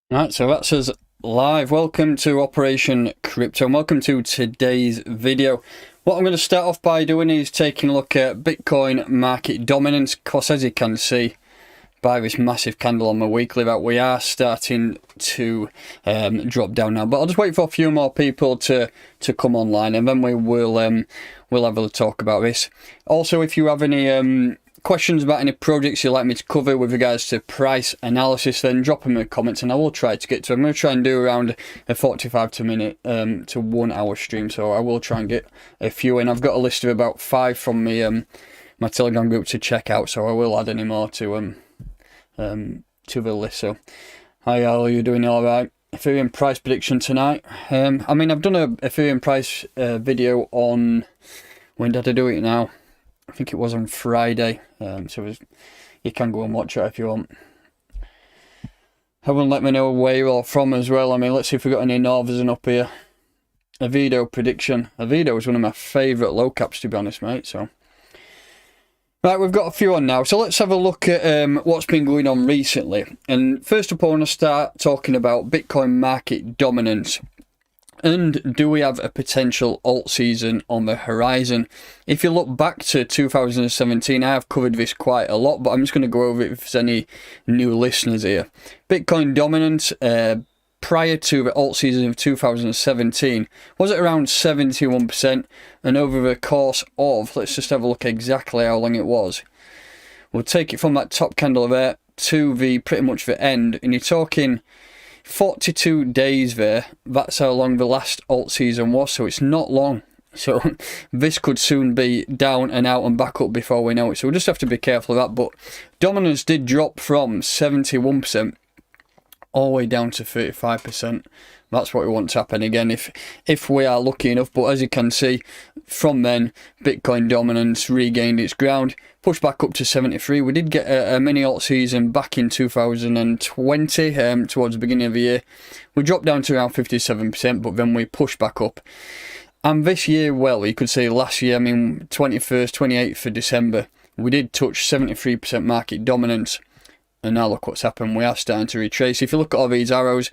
Right, so that's us live. Welcome to Operation Crypto and welcome to today's video. What I'm going to start off by doing is taking a look at Bitcoin market dominance. Of course, as you can see by this massive candle on my weekly, that we are starting to drop down now. But I'll just wait for a few more people to come online, and then we'll have a talk about this. Also, if you have any questions about any projects you'd like me to cover with regards to price analysis, then drop them in the comments and I will try to get to them. I'm going to try and do around a 45 to 1 hour stream, so I will try and get a few in. I've got a list of about 5 from me, my Telegram group to check out, so I will add any more to the list. So hi Al, are you doing alright? Ethereum price prediction tonight. I mean, I've done a Ethereum price video on, when did I do it now? I think it was on Friday, so you can go and watch it if you want. Everyone let me know where you're all from as well. I mean, let's see if we've got any Northern up here. Avido prediction. Avido is one of my favourite low caps, to be honest, mate. So, right, we've got a few on now. So let's have a look at what's been going on recently. And first up, I want to start talking about Bitcoin market dominance. And do we have a potential alt season on the horizon? If you look back to 2017, I have covered this quite a lot, but I'm just going to go over it if there's any new listeners here. Bitcoin dominance prior to the alt season of 2017 was at around 71%, and over the course of, let's just have a look exactly how long it was. We'll take it from that top candle there to the pretty much the end, and you're talking 42 days there. That's how long the last alt season was, so it's not long. So this could soon be down and out and back up before we know it, so we'll just have to be careful of that. But dominance did drop from 71% all the way down to 35%. That's what we want to happen again if we are lucky enough. But as you can see, from then Bitcoin dominance regained its ground, pushed back up to 73. We did get a mini alt season back in 2020, towards the beginning of the year. We dropped down to around 57%, but then we pushed back up. And this year, well, you could say last year, I mean 21st, 28th of December, we did touch 73% market dominance. And now look what's happened, we are starting to retrace. If you look at all these arrows,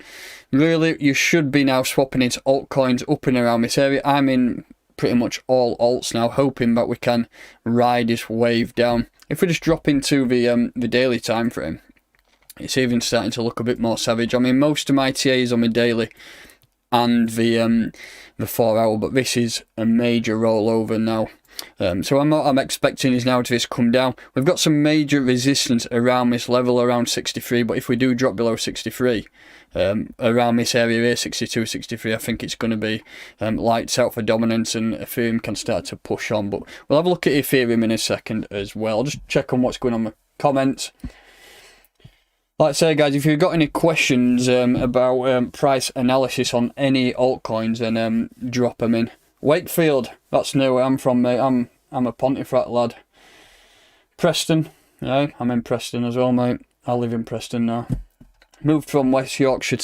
really you should be now swapping into altcoins up and around this area. I'm in pretty much all alts now, hoping that we can ride this wave down. If we just drop into the daily time frame, it's even starting to look a bit more savage. I mean, most of my TA is on the daily and the 4 hour, but this is a major rollover now. So what I'm expecting is now to this come down. We've got some major resistance around this level, around 63, but if we do drop below 63, around this area here, 62, 63, I think it's going to be lights out for dominance and Ethereum can start to push on. But we'll have a look at Ethereum in a second as well. I'll just check on what's going on in the comments. Like I say, guys, if you've got any questions about price analysis on any altcoins, then drop them in. Wakefield, that's near where I'm from, mate. I'm a Pontefract lad. Preston, yeah, I'm in Preston as well, mate. I live in Preston now. Moved from West Yorkshire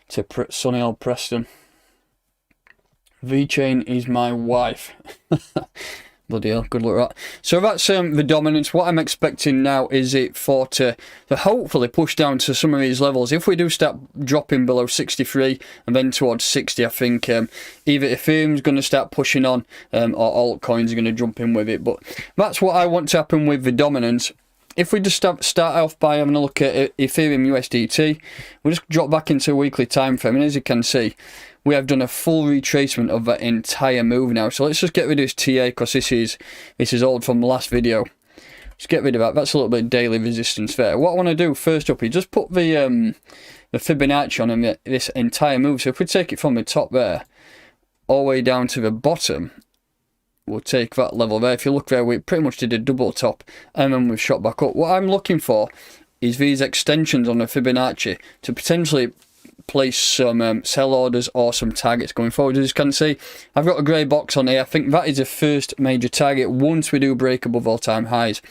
to sunny old Preston. V-Chain is my wife. Bloody hell, good luck at that. So that's the dominance. What I'm expecting now is it to hopefully push down to some of these levels. If we do start dropping below 63 and then towards 60, I think either Ethereum's going to start pushing on or altcoins are going to jump in with it. But that's what I want to happen with the dominance. If we just start off by having a look at Ethereum USDT, we'll just drop back into a weekly time frame, and as you can see, we have done a full retracement of that entire move now. So let's just get rid of this TA because this is old from the last video. Let's get rid of that. That's a little bit of daily resistance there. What I want to do first up is just put the Fibonacci on this entire move. So if we take it from the top there all the way down to the bottom, we'll take that level there. If you look there, we pretty much did a double top and then we've shot back up. What I'm looking for is these extensions on the Fibonacci to potentially place some sell orders or some targets going forward. As you can see, I've got a grey box on here. I think that is the first major target once we do break above all-time highs.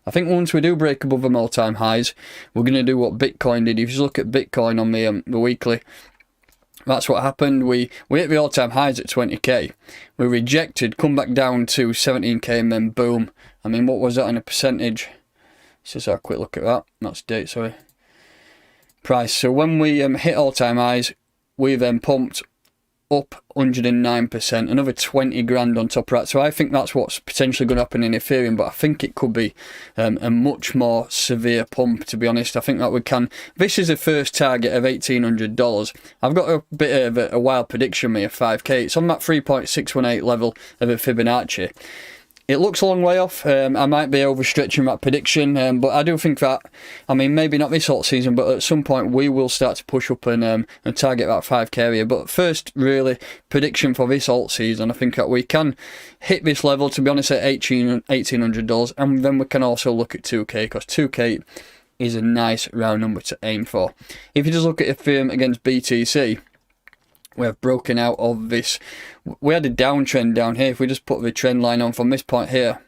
I think once we do break above them all-time highs, we're going to do what Bitcoin did. If you look at Bitcoin on the weekly, that's what happened. We hit the all-time highs at 20k. We rejected, come back down to 17k, and then boom. I mean, what was that in a percentage? Let's just have a quick look at that. That's date, sorry. price. So when we hit all-time highs, we then pumped up 109%, another 20 grand on top of that. So I think that's what's potentially going to happen in Ethereum, but I think it could be a much more severe pump, to be honest. I think that we can. This is the first target of $1,800. I've got a bit of a wild prediction here, 5k. It's on that 3.618 level of a Fibonacci. It looks a long way off. I might be overstretching that prediction, but I do think that, I mean, maybe not this alt season, but at some point we will start to push up and target that 5k area. But first, really, prediction for this alt season, I think that we can hit this level, to be honest, at $1,800, and then we can also look at 2k, because 2k is a nice round number to aim for. If you just look at Ethereum against BTC, we have broken out of this. We had a downtrend down here. If we just put the trend line on from this point here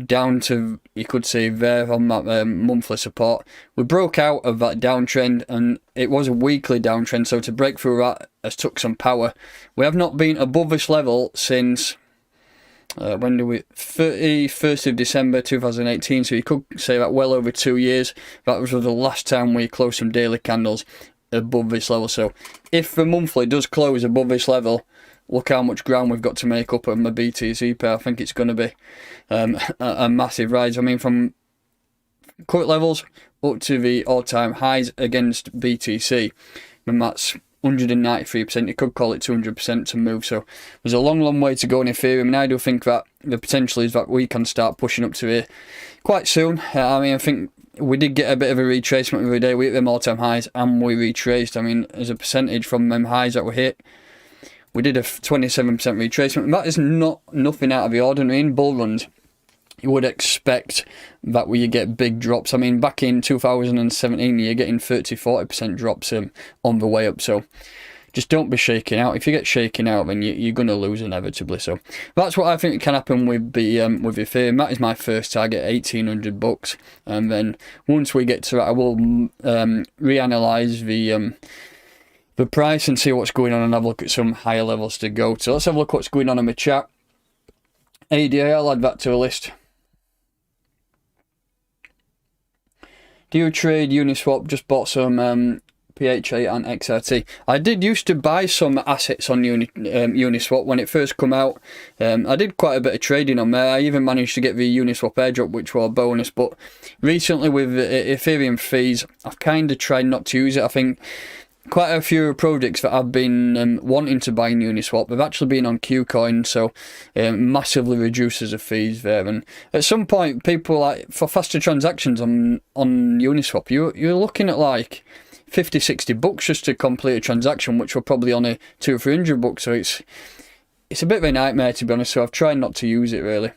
down to, you could see there on that monthly support, we broke out of that downtrend, and it was a weekly downtrend. So to break through that has took some power. We have not been above this level since when do we 31st of December 2018. So you could say that well over 2 years. That was the last time we closed some daily candles above this level. So if the monthly does close above this level, look how much ground we've got to make up on the BTC pair. I think it's going to be a massive rise. I mean, from current levels up to the all-time highs against BTC, and that's 193%. You could call it 200% to move. So there's a long way to go in Ethereum, and I do think that the potential is that we can start pushing up to here quite soon. I mean, I think we did get a bit of a retracement every day. We hit them all-time highs and we retraced. I mean, as a percentage from them highs that we hit, we did a 27% retracement. And that is nothing out of the ordinary. In bull runs, you would expect that you get big drops. I mean, back in 2017, you're getting 30-40% drops on the way up. So just don't be shaking out. If you get shaken out, then you're going to lose inevitably. So that's what I think can happen with Ethereum. That is my first target, $1,800. And then once we get to that, I will reanalyze the price and see what's going on, and have a look at some higher levels to go to. Let's have a look what's going on in my chat. ADA, I'll add that to a list. Do you trade Uniswap? Just bought some PHA and XRT. I did used to buy some assets on Uniswap when it first come out. I did quite a bit of trading on there. I even managed to get the Uniswap airdrop, which was a bonus. But recently with Ethereum fees, I've kind of tried not to use it. I think quite a few projects that I've been wanting to buy in Uniswap have actually been on KuCoin, so massively reduces the fees there. And at some point, people, like, for faster transactions on Uniswap, you're looking at like $50-60 just to complete a transaction, which were probably only $200 or $300. So it's a bit of a nightmare, to be honest. So I've tried not to use it really.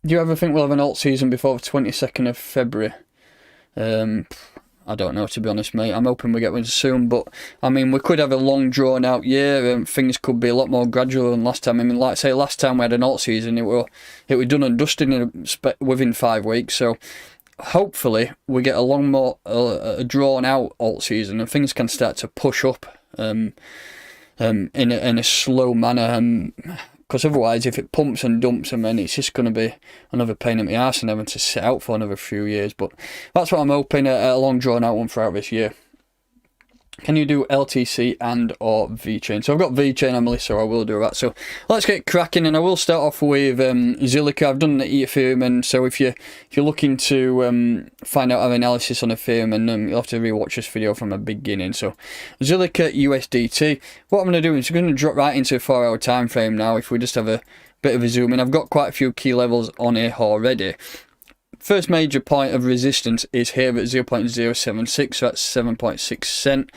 Do you ever think we'll have an alt season before the 22nd of February? I don't know, to be honest, mate. I'm hoping we get one soon, but I mean, we could have a long drawn out year, and things could be a lot more gradual than last time. I mean, like I say, last time we had an alt season, it were done and dusted within 5 weeks. So hopefully we get a drawn out alt season, and things can start to push up in a slow manner. Because otherwise, if it pumps and dumps, and then it's just going to be another pain in the arse and having to sit out for another few years. But that's what I'm hoping, a long drawn out one throughout this year. Can you do LTC and or VeChain? So I've got VeChain on my list, so I will do that. So let's get cracking, and I will start off with Zilliqa. I've done the Ethereum, and so if you're looking to find out our analysis on Ethereum, and you'll have to rewatch this video from the beginning. So Zilliqa USDT. What I'm going to do is I'm going to drop right into a 4-hour time frame now. If we just have a bit of a zoom in, I've got quite a few key levels on here already. First major point of resistance is here at 0.076, so that's 7.6 cent.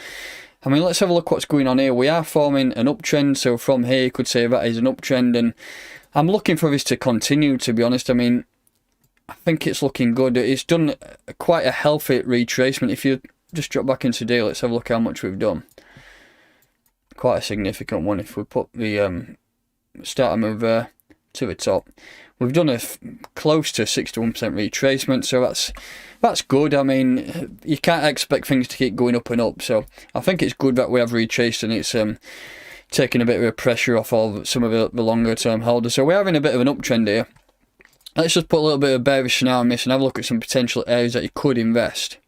I mean, let's have a look what's going on here. We are forming an uptrend, so from here you could say that is an uptrend, and I'm looking for this to continue, to be honest. I mean, I think it's looking good. It's done quite a healthy retracement. If you just drop back into day, let's have a look how much we've done. Quite a significant one. If we put the starter move there to the top, we've done a close to 61% retracement, so that's good. I mean, you can't expect things to keep going up and up, so I think it's good that we have retraced, and it's taking a bit of a pressure off of some of the longer term holders. So we're having a bit of an uptrend here. let's just put a little bit of bearish scenario on this and have a look at some potential areas that you could invest.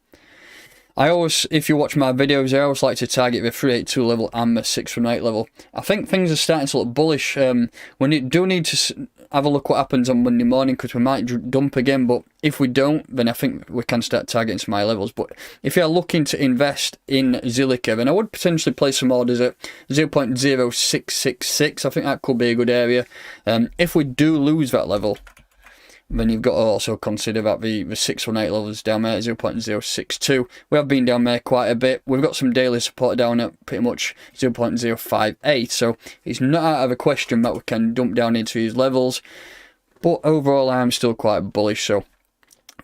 I always, if you watch my videos, I always like to target the 382 level and the 618 level. I think things are starting to look bullish. We do need to have a look what happens on Monday morning, because we might dump again, but if we don't, then I think we can start targeting some high levels. But if you're looking to invest in Zilliqa, then I would potentially place some orders at 0.0666. I think that could be a good area. If we do lose that level, then you've got to also consider that the 618 levels down there at 0.062. We have been down there quite a bit. We've got some daily support down at pretty much 0.058. So it's not out of a question that we can dump down into these levels. But overall, I am still quite bullish. So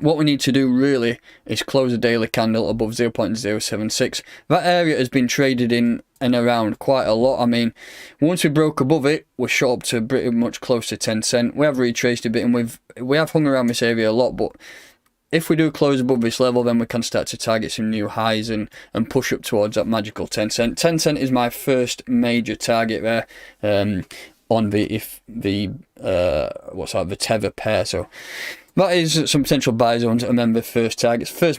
what we need to do really is close a daily candle above 0.076. That area has been traded in and around quite a lot. I mean, once we broke above it, we're shot up to pretty much close to 10 cent. We have retraced a bit, and we have hung around this area a lot, but if we do close above this level, then we can start to target some new highs and push up towards that magical 10 cent. 10 cent is my first major target there on the tether pair. So that is some potential buy zones, and then the first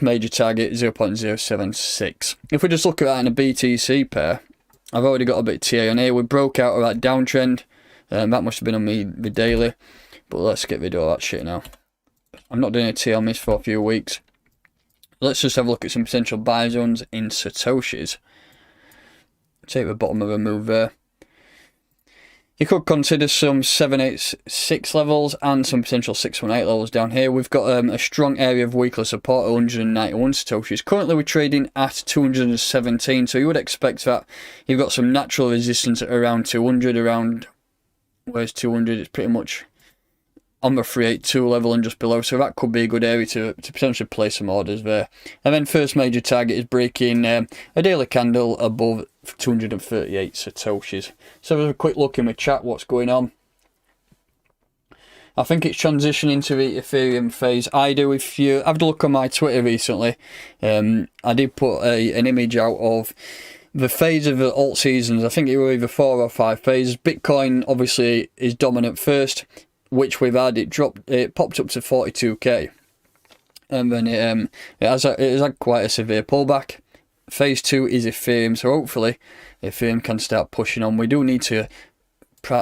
major target, 0.076. If we just look at that in a BTC pair, I've already got a bit of TA on here. We broke out of that downtrend. That must have been on the daily. But let's get rid of all that shit now. I'm not doing a TA on this for a few weeks. Let's just have a look at some potential buy zones in Satoshis. Take the bottom of a move there. You could consider some 786 levels and some potential 618 levels down here. We've got a strong area of weekly support at 191 Satoshis. Currently we're trading at 217, so you would expect that you've got some natural resistance at around 200, around, where's 200? It's pretty much on the 382 level and just below, so that could be a good area to potentially place some orders there. And then first major target is breaking a daily candle above 238 Satoshis. So have a quick look in the chat what's going on. I think it's transitioning to the Ethereum phase. I do. If you have a look on my Twitter recently, I did put an image out of the phase of the alt seasons. I think it were either 4 or 5 phases. Bitcoin obviously is dominant first, which we've had. It popped up to 42k, and then it has had quite a severe pullback. Phase 2 is Ethereum, so hopefully Ethereum can start pushing on. We do need to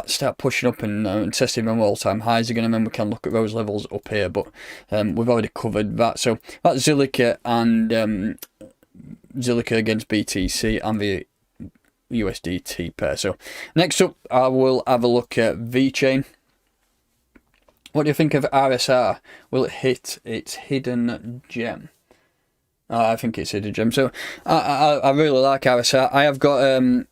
start pushing up and testing them all-time highs again, and then we can look at those levels up here, but we've already covered that. So that's Zilliqa and Zilliqa against BTC and the USDT pair. So next up, I will have a look at VeChain. What do you think of RSR? Will it hit its hidden gem? I think it's hidden gem. So I really like RSR. I have got a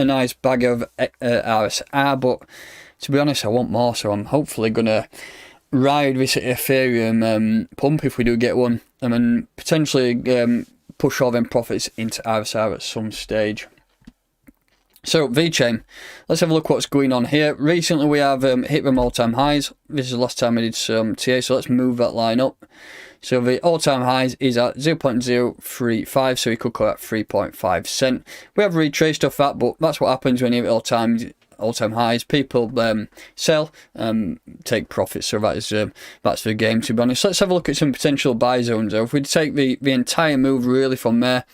nice bag of RSR, but to be honest, I want more. So I'm hopefully gonna ride this Ethereum pump if we do get one, and then potentially push all them profits into RSR at some stage. So VeChain, let's have a look what's going on here. Recently we have hit them all-time highs. This is the last time I did some TA, so let's move that line up. So the all-time highs is at 0.035, so you could call that 3.5 cent. We have retraced off that, but that's what happens when you hit all-time highs. People sell, take profits, so that's the game, to be honest. Let's have a look at some potential buy zones. So if we take the entire move really from there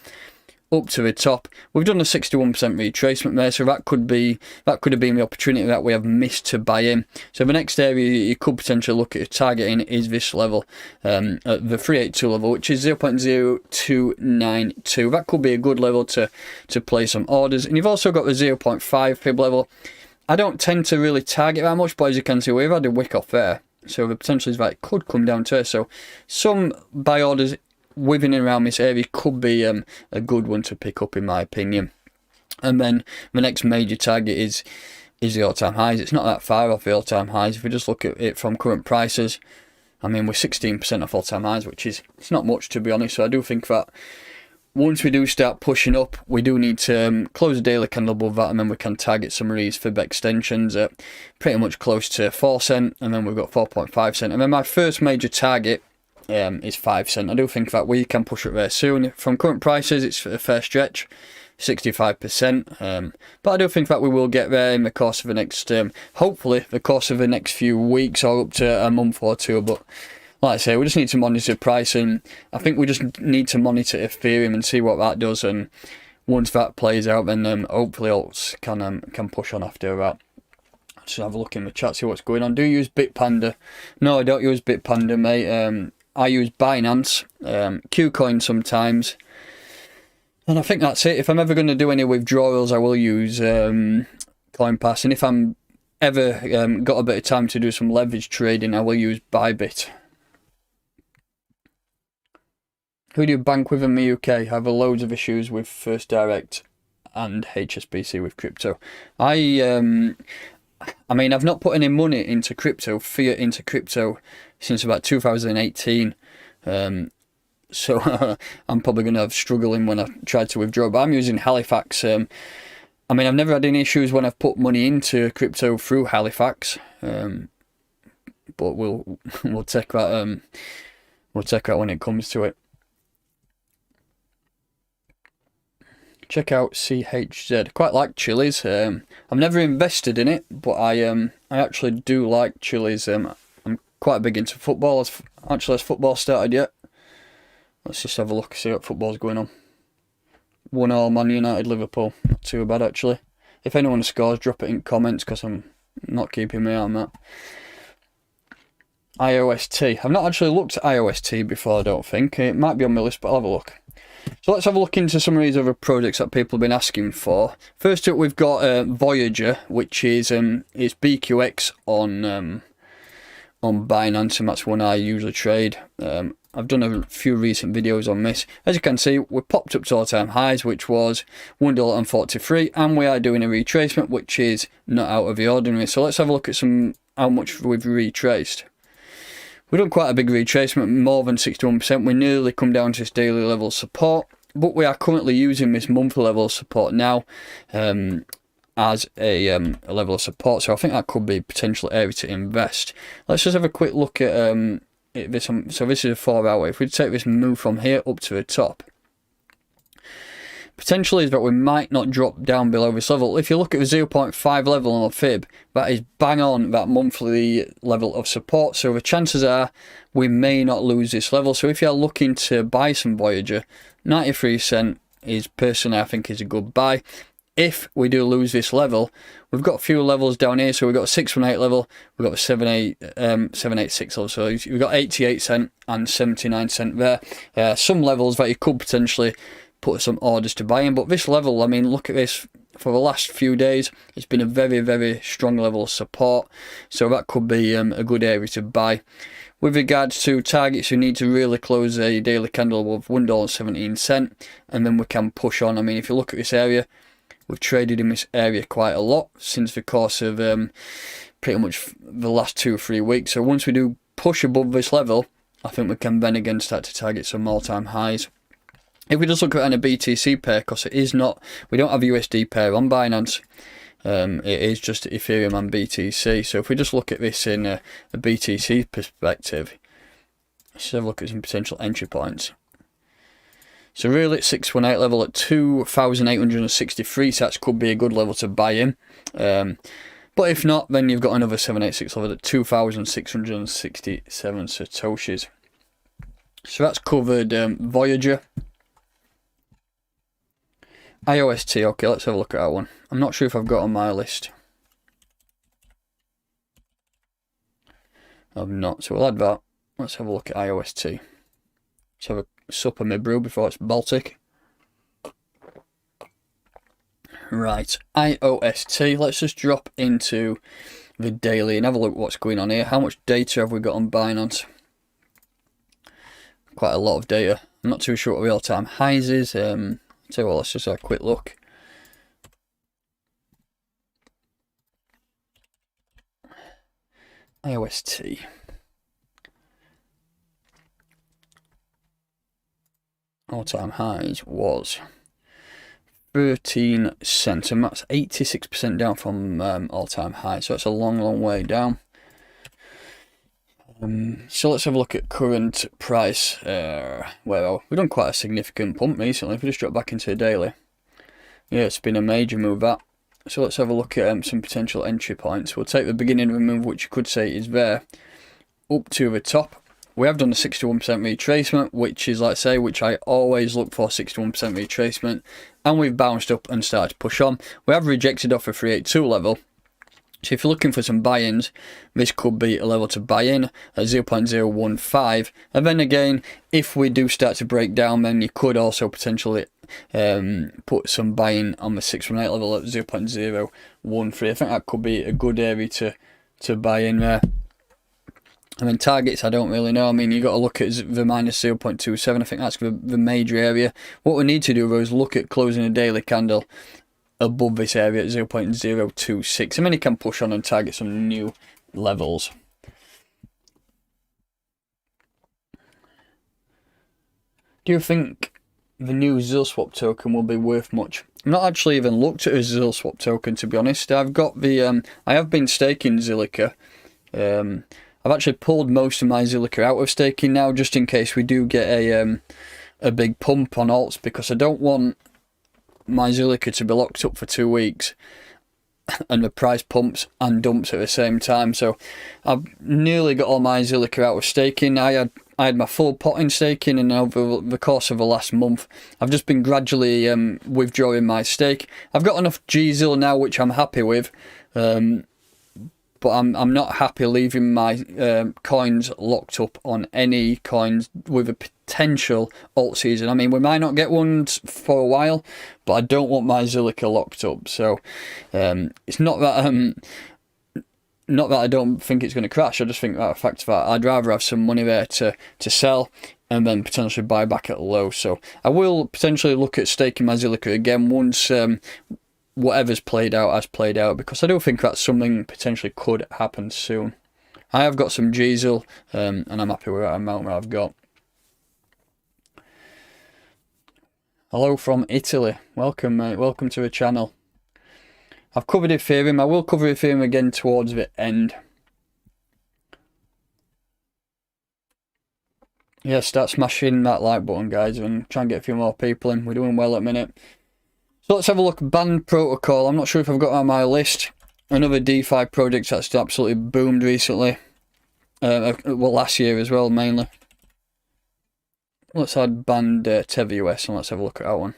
up to the top, we've done a 61% retracement there, so that could have been the opportunity that we have missed to buy in. So the next area you could potentially look at targeting is this level, at the 382 level, which is 0.0292. that could be a good level to place some orders. And you've also got the 0.5 pip level. I don't tend to really target that much, but as you can see, we've had a wick off there, so the potential is that it could come down to it. So some buy orders within and around this area could be a good one to pick up, in my opinion. And then the next major target is the all-time highs. It's not that far off the all-time highs. If we just look at it from current prices, I mean, we're 16% off all-time highs, which is, it's not much, to be honest. So I do think that once we do start pushing up, we do need to close a daily candle above that, and then we can target some of these fib extensions at pretty much close to 4 cent, and then we've got 4.5 cent. And then my first major target is 5 cent. I do think that we can push it there soon. From current prices, it's a fair stretch. 65%. But I do think that we will get there in the course of the next, hopefully, the course of the next few weeks or up to a month or two. But like I say, we just need to monitor pricing. I think we just need to monitor Ethereum and see what that does. And once that plays out, then hopefully alts can push on after that. Just have a look in the chat, see what's going on. Do you use Bitpanda? No, I don't use Bitpanda, mate. I use Binance, Qcoin sometimes. And I think that's it. If I'm ever going to do any withdrawals, I will use CoinPass. And if I'm ever got a bit of time to do some leverage trading, I will use Bybit. Who do you bank with in the UK? I have loads of issues with First Direct and HSBC with crypto. I mean, I've not put any money into crypto, fiat into crypto, since about 2018. So I'm probably going to have struggling when I try to withdraw. But I'm using Halifax. I mean, I've never had any issues when I've put money into crypto through Halifax. But we'll take that. We'll take that when it comes to it. Check out CHZ. Quite like Chili's. I've never invested in it, but I actually do like Chili's. I'm quite big into football. Has football started yet? Let's just have a look, see what football's going on. 1-1 Man United, Liverpool. Not too bad actually. If anyone scores, drop it in comments because I'm not keeping my eye on that. IOST. I've not actually looked at IOST before, I don't think. It might be on my list, but I'll have a look. So let's have a look into some of these other projects that people have been asking for. First up, we've got Voyager, which is BQX on Binance, and that's one I usually trade. I've done a few recent videos on this. As you can see, we popped up to all-time highs, which was $1.43, and we are doing a retracement, which is not out of the ordinary. So let's have a look at how much we've retraced. We've done quite a big retracement, more than 61%. We nearly come down to this daily level of support, but we are currently using this monthly level of support now as a level of support. So I think that could be potential area to invest. Let's just have a quick look at this. So this is a 4-hour. If we take this move from here up to the top, potentially is that we might not drop down below this level. If you look at the 0.5 level on a fib, that is bang on that monthly level of support. So the chances are we may not lose this level. So if you're looking to buy some Voyager, 93 cent is personally I think is a good buy. If we do lose this level, we've got a few levels down here. So we've got a 618 level, we've got a 786 level. So we've got 88 cent and 79 cent there. Some levels that you could potentially put some orders to buy in, but this level, I mean, look at this. For the last few days, it's been a very, very strong level of support. So that could be a good area to buy. With regards to targets, we need to really close a daily candle of $1.17, and then we can push on. I mean, if you look at this area, we've traded in this area quite a lot since the course of pretty much the last 2 or 3 weeks. So once we do push above this level, I think we can then again start to target some all-time highs. If we just look at a BTC pair, because it is not, we don't have a USD pair on Binance, it is just Ethereum and BTC. So if we just look at this in a BTC perspective, let's have a look at some potential entry points. So really at 618 level at 2,863 sats could be a good level to buy in. But if not, then you've got another 786 level at 2,667 satoshis. So that's covered Voyager. IOST, okay, let's have a look at that one. I'm not sure if I've got on my list. I've not, so we'll add that. Let's have a look at IOST. Let's have a sup of my brew before it's Baltic. Right, IOST, let's just drop into the daily and have a look at what's going on here. How much data have we got on Binance? Quite a lot of data. I'm not too sure what the all-time highs is. So well, let's just have a quick look. IOST. All-time highs was 13 cents, and that's 86% down from all-time high. So that's a long, long way down. So let's have a look at current price. Well, we've done quite a significant pump recently. If we just drop back into the daily, Yeah, it's been a major move that. So let's have a look at some potential entry points. We'll take the beginning of a move, which you could say is there, up to the top. We have done a 61% retracement, which is, like I say, which I always look for, 61% retracement. And we've bounced up and started to push on. We have rejected off a 382 level. So if you're looking for some buy-ins, this could be a level to buy in at 0.015. And then again, if we do start to break down, then you could also potentially put some buy-in on the 618 level at 0.013. I think that could be a good area to buy in there. I mean, targets, I don't really know. I mean, you got to look at the minus 0.27. I think that's the major area. What we need to do, though, is look at closing a daily candle above this area at 0.026. And then you can push on and target some new levels. Do you think the new ZILSwap token will be worth much? I've not actually even looked at a ZILSwap token, to be honest. I've got the I have been staking Zilliqa. I've actually pulled most of my Zilliqa out of staking now, just in case we do get a big pump on alts, because I don't want my Zilliqa to be locked up for 2 weeks and the price pumps and dumps at the same time. So I've nearly got all my Zilliqa out of staking. I had my full pot in staking, and over the course of the last month I've just been gradually withdrawing my stake. I've got enough GZIL now, which I'm happy with, but I'm not happy leaving my coins locked up on any coins with a potential alt season. I mean, we might not get ones for a while, but I don't want my Zilliqa locked up. So it's not that I don't think it's going to crash. I just think that the fact that I'd rather have some money there to sell and then potentially buy back at low. So I will potentially look at staking my Zilliqa again once whatever's played out has played out, because I do think that's something potentially could happen soon. I have got some GZIL and I'm happy with that amount that I've got. Hello from Italy. Welcome, mate. Welcome to the channel. I've covered Ethereum. I will cover Ethereum again towards the end. Yeah, start smashing that like button, guys, and try and get a few more people in. We're doing well at the minute. So let's have a look. Band Protocol. I'm not sure if I've got it on my list. Another DeFi project that's absolutely boomed recently. Well, last year as well, mainly. Let's add Band Tether US and let's have a look at that one.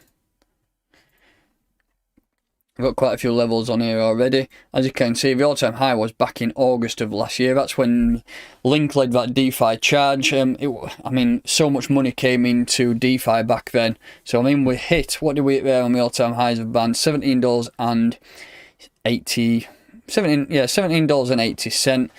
I've got quite a few levels on here already. As you can see, the all-time high was back in August of last year. That's when Link led that DeFi charge. I mean, so much money came into DeFi back then. So, I mean, we hit, what did we hit there on the all-time highs of Band? $17.80.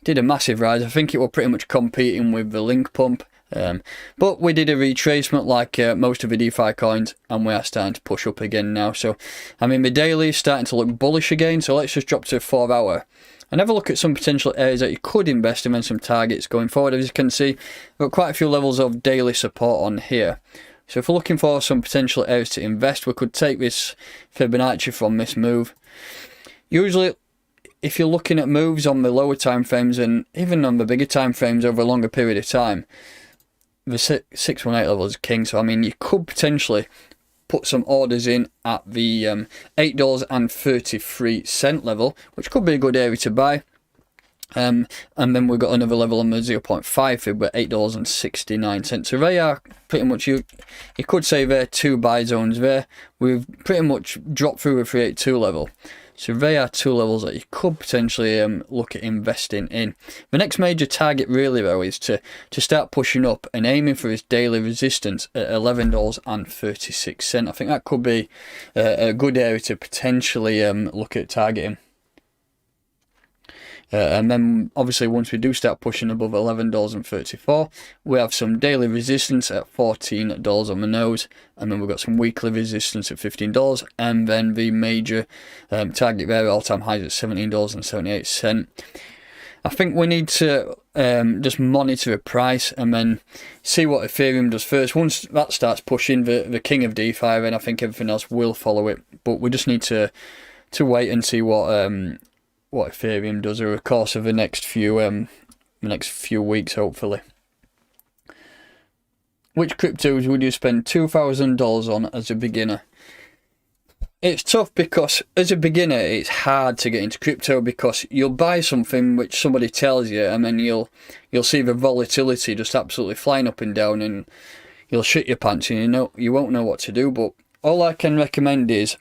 Did a massive rise. I think it was pretty much competing with the Link pump. But we did a retracement like most of the DeFi coins, and we are starting to push up again now. So, I mean, the daily is starting to look bullish again. So let's just drop to 4 hour and have a look at some potential areas that you could invest in and some targets going forward. As you can see, we've got quite a few levels of daily support on here. So if we're looking for some potential areas to invest, we could take this Fibonacci from this move. Usually, if you're looking at moves on the lower time frames and even on the bigger time frames over a longer period of time, the 618 level is king. So I mean, you could potentially put some orders in at the $8.33 level, which could be a good area to buy. And then we've got another level on the 0.5 fib at $8.69. So they are pretty much, you could say they're 2 buy zones there. We've pretty much dropped through the 382 level. So they are 2 levels that you could potentially look at investing in. The next major target really though is to start pushing up and aiming for this daily resistance at $11.36. I think that could be a good area to potentially look at targeting. And then obviously once we do start pushing above $11.34, we have some daily resistance at $14 on the nose, and then we've got some weekly resistance at $15, and then the major target there, all-time highs at $17.78. I think we need to just monitor the price and then see what Ethereum does first. Once that starts pushing the king of DeFi, then I think everything else will follow it. But we just need to wait and see what Ethereum does over the course of the next few weeks, hopefully. Which cryptos would you spend $2,000 on as a beginner? It's tough because as a beginner it's hard to get into crypto, because you'll buy something which somebody tells you, and then you'll see the volatility just absolutely flying up and down, and you'll shit your pants, and you won't know what to do. But all I can recommend is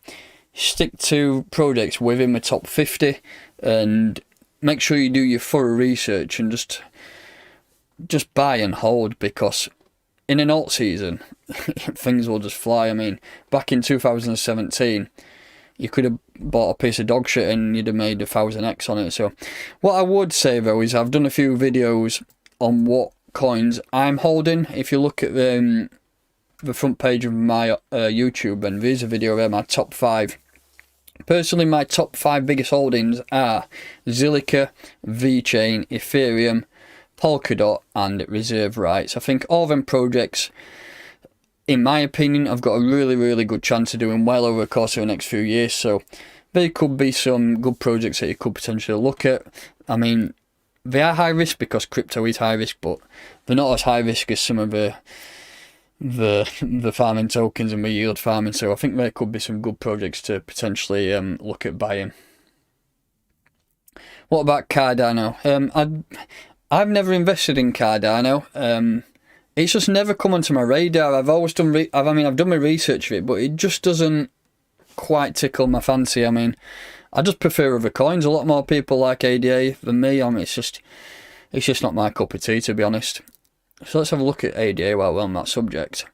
stick to projects within the top 50 and make sure you do your thorough research, and just buy and hold, because in an alt season things will just fly. I mean, back in 2017 you could have bought a piece of dog shit and you'd have made 1000x on it. So what I would say though is I've done a few videos on what coins I'm holding. If you look at the front page of my YouTube, and there's a video there, my top 5. Personally, my top 5 biggest holdings are Zilliqa, VeChain, Ethereum, Polkadot and Reserve Rights. I think all them projects, in my opinion, have got a really good chance of doing well over the course of the next few years. So there could be some good projects that you could potentially look at. I mean, they are high risk because crypto is high risk, but they're not as high risk as some of the farming tokens and the yield farming. So I think there could be some good projects to potentially look at buying. What about Cardano? I've never invested in Cardano. It's just never come onto my radar. I've always done I've done my research of it, but it just doesn't quite tickle my fancy. I mean, I just prefer other coins. A lot more people like ADA than me. I mean, it's just not my cup of tea, to be honest. So let's have a look at ADA while we're on that subject.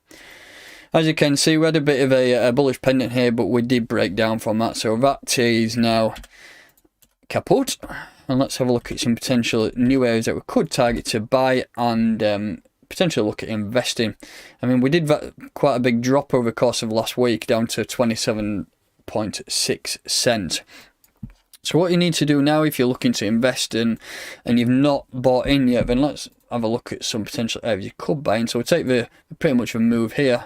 As you can see, we had a bit of a bullish pendant here, but we did break down from that. So that is now kaput. And let's have a look at some potential new areas that we could target to buy and potentially look at investing. I mean, we did quite a big drop over the course of last week, down to 27.6 cents. So what you need to do now, if you're looking to invest in and you've not bought in yet, then let's have a look at some potential areas you could buy in. So we'll take pretty much a move here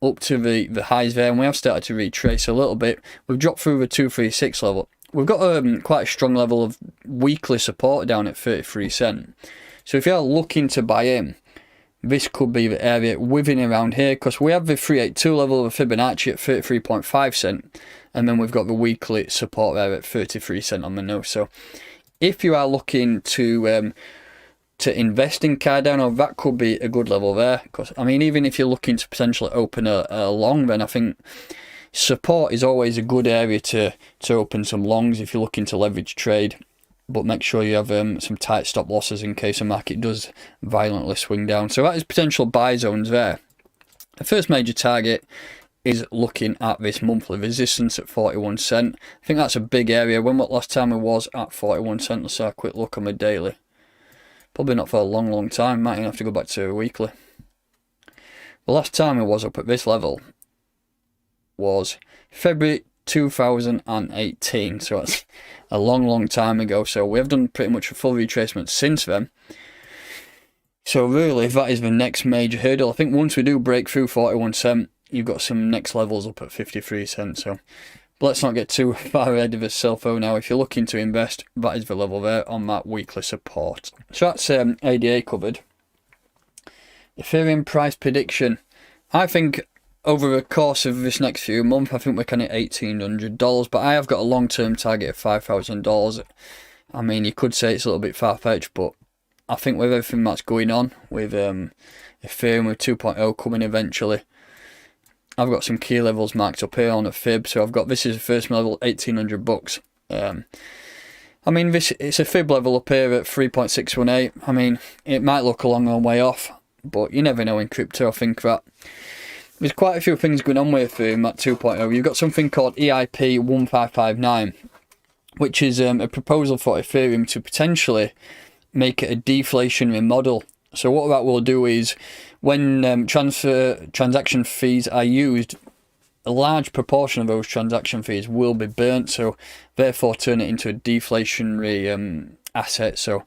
up to the highs there, and we have started to retrace a little bit. We've dropped through the 236 level. We've got quite a strong level of weekly support down at 33 cents. So if you're looking to buy in, this could be the area within around here, because we have the 382 level of Fibonacci at 33.5 cents, and then we've got the weekly support there at 33 cents on the nose. So if you are looking to invest in Cardano, that could be a good level there. Because I mean, even if you're looking to potentially open a long, then I think support is always a good area to open some longs if you're looking to leverage trade, but make sure you have some tight stop losses in case the market does violently swing down. So that is potential buy zones there. The first major target is looking at this monthly resistance at 41 cents. I think that's a big area. When last time it was at 41 cents? Let's have a quick look on the daily. Probably not for a long time. Might even have to go back to a weekly. The last time it was up at this level was February 2018, so that's a long time ago. So we have done pretty much a full retracement since then. So really, that is the next major hurdle. I think once we do break through 41 cents, you've got some next levels up at 53 cents. So but let's not get too far ahead of ourselves now. If you're looking to invest, that is the level there on that weekly support. So that's ADA covered. Ethereum price prediction. I think over the course of this next few months, I think we can hit $1,800, but I have got a long-term target of $5,000. I mean, you could say it's a little bit far-fetched, but I think with everything that's going on, with Ethereum with 2.0 coming eventually, I've got some key levels marked up here on a fib. So I've got, this is the first level, $1,800. I mean, it's a fib level up here at 3.618. I mean, it might look a long way off, but you never know in crypto. I think that there's quite a few things going on with Ethereum at 2.0. You've got something called EIP 1559, which is a proposal for Ethereum to potentially make it a deflationary model. So what that will do is, when transaction fees are used, a large proportion of those transaction fees will be burnt, so therefore turn it into a deflationary asset. So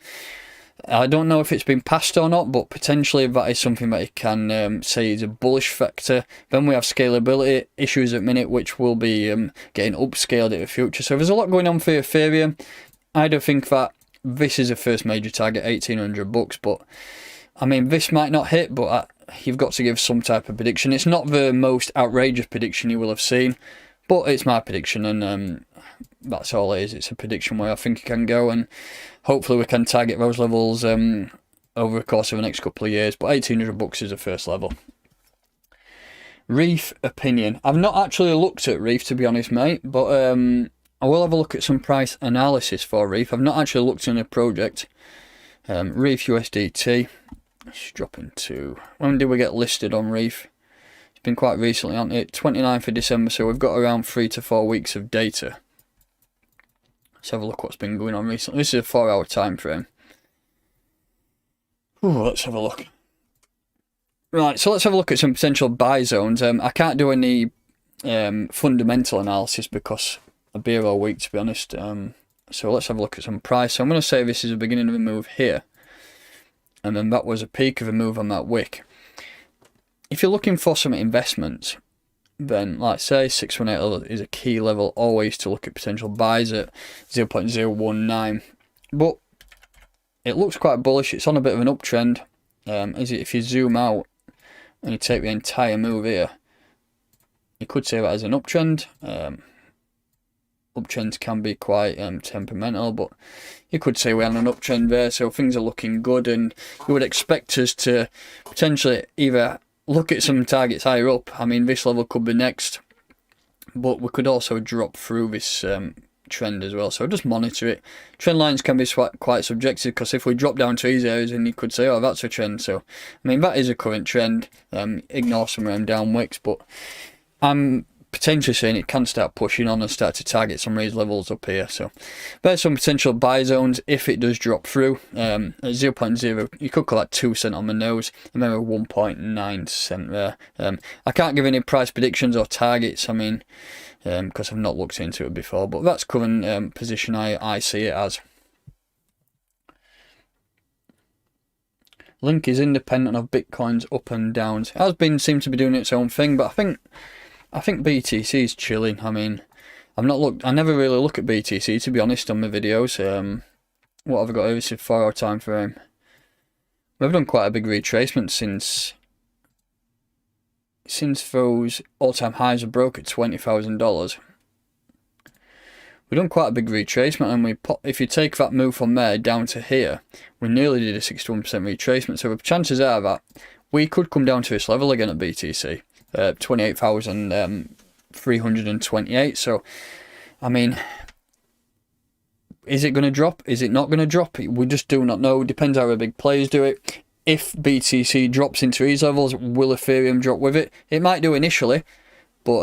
I don't know if it's been passed or not, but potentially that is something that you can say is a bullish factor. Then we have scalability issues at the minute, which will be getting upscaled in the future. So there's a lot going on for Ethereum. I don't think that this is a first major target, $1,800, but I mean, this might not hit, but you've got to give some type of prediction. It's not the most outrageous prediction you will have seen, But it's my prediction, and that's all it is. It's a prediction where I think it can go, and hopefully we can target those levels over the course of the next couple of years. But 1800 bucks is the first level. Reef opinion. I've not actually looked at Reef, to be honest, mate, but I will have a look at some price analysis for Reef. I've not actually looked in a project. Reef USDT. It's dropping to... When did we get listed on Reef? It's been quite recently, hasn't it? 29th of December, so we've got around 3 to 4 weeks of data. Let's have a look what's been going on recently. This is a 4-hour time frame. Ooh, let's have a look. Right, so let's have a look at some potential buy zones. I can't do any fundamental analysis because I've been here all week, to be honest. So let's have a look at some price. So I'm going to say this is the beginning of a move here. And then that was a peak of a move on that wick. If you're looking for some investments, then like say 618 is a key level always to look at potential buys at 0.019. But it looks quite bullish. It's on a bit of an uptrend. If you zoom out and you take the entire move here, you could say that as an uptrend. Uptrends can be quite temperamental, but you could say we're on an uptrend there, so things are looking good, and you would expect us to potentially either look at some targets higher up. I mean, this level could be next, but we could also drop through this trend as well, so just monitor it. Trend lines can be quite subjective, because if we drop down to these areas, then you could say, oh, that's a trend. So I mean, that is a current trend. Ignore some of them down wicks, but I'm potentially saying it can start pushing on and start to target some of these levels up here. So there's some potential buy zones if it does drop through. At 0.0, you could call that 2 cent on the nose, and then a 1.9 cent there. I can't give any price predictions or targets, I mean, because I've not looked into it before, but that's current position I see it as. Link is independent of Bitcoin's up and downs. It has been seemed to be doing its own thing, but I think BTC is chilling. I mean, I never really look at BTC, to be honest, on my videos. What have I got here? This is 4-hour time frame. We've done quite a big retracement since those all-time highs were broke at $20,000. We've done quite a big retracement, and if you take that move from there down to here, we nearly did a 61% retracement. So the chances are that we could come down to this level again at BTC. 28,328. So I mean, is it going to drop? Is it not going to drop? We just do not know. Depends how the big players do it. If BTC drops into these levels, will Ethereum drop with it? It might do initially, but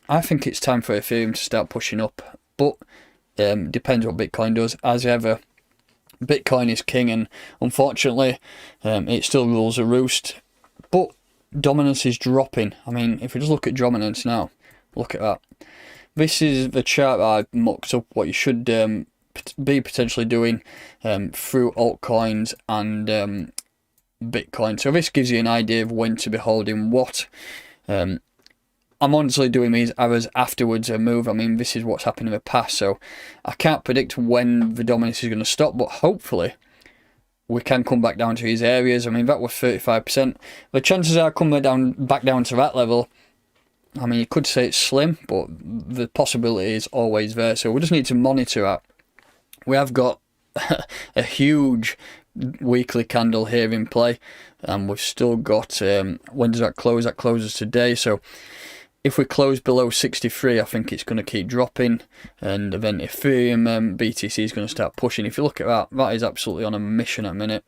I think it's time for Ethereum to start pushing up. But depends what Bitcoin does. As ever, Bitcoin is king, and unfortunately it still rules the roost. But dominance is dropping. I mean, if we just look at dominance now, look at that. This is the chart I mocked up what you should be potentially doing through altcoins and Bitcoin. So this gives you an idea of when to be holding what. I'm honestly doing these hours afterwards a move. I mean, this is what's happened in the past, so I can't predict when the dominance is going to stop, but hopefully we can come back down to these areas. I mean, that was 35%. The chances are coming back down to that level. I mean, you could say it's slim, but the possibility is always there. So we just need to monitor that. We have got a huge weekly candle here in play, and we've still got, when does that close? That closes today. So if we close below 63, I think it's going to keep dropping, and then Ethereum BTC is going to start pushing. If you look at that, that is absolutely on a mission at the minute.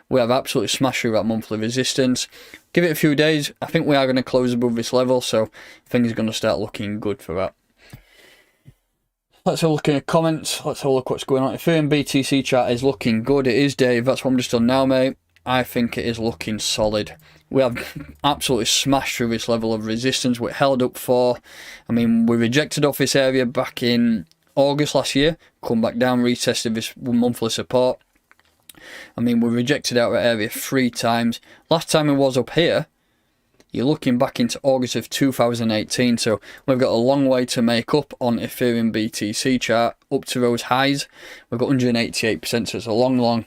We have absolutely smashed through that monthly resistance. Give it a few days, I think we are going to close above this level, so things are going to start looking good for that. Let's have a look in the comments. Let's have a look what's going on. Ethereum BTC chart is looking good. It is, Dave. That's what I'm just on now, mate. I think it is looking solid. We have absolutely smashed through this level of resistance. We're held up for, I mean, we rejected off this area back in August last year, come back down, retested this monthly support. I mean, we rejected out that area 3 times. Last time it was up here, you're looking back into August of 2018, so we've got a long way to make up on Ethereum BTC chart up to those highs. We've got 188%, so it's a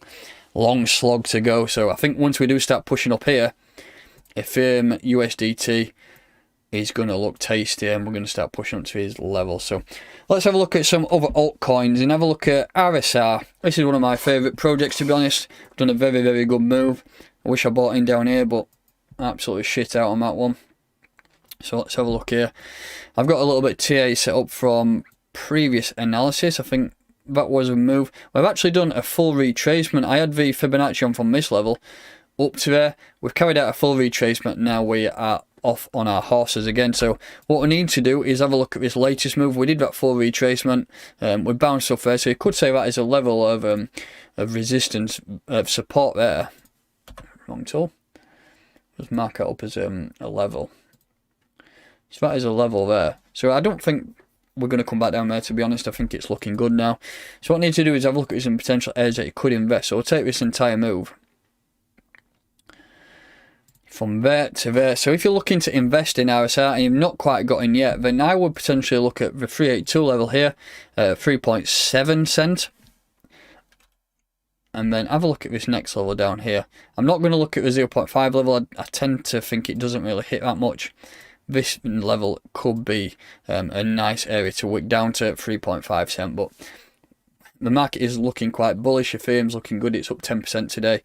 long slog to go. So I think once we do start pushing up here, Ethereum USDT is going to look tasty, and we're going to start pushing up to his level. So let's have a look at some other altcoins and have a look at RSR. This is one of my favourite projects, to be honest. Done a very, very good move. I wish I bought in down here, but absolutely shit out on that one. So let's have a look here. I've got a little bit of TA set up from previous analysis. I think that was a move. We've actually done a full retracement. I had the Fibonacci on from this level up to there. We've carried out a full retracement. Now we are off on our horses again. So what we need to do is have a look at this latest move. We did that full retracement. We bounced off there, so you could say that is a level of resistance, of support there. Wrong tool. Just mark it up as a level. So that is a level there. So I don't think we're going to come back down there, to be honest. I think it's looking good now. So what I need to do is have a look at some potential areas that you could invest. So we'll take this entire move from there to there. So if you're looking to invest in RSR and you've not quite got in yet, then I would potentially look at the 382 level here, 3.7 cent. And then have a look at this next level down here. I'm not going to look at the 0.5 level. I tend to think it doesn't really hit that much. This level could be a nice area to wick down to, 3.5 cent. But the market is looking quite bullish. Ethereum's looking good. It's up 10% today.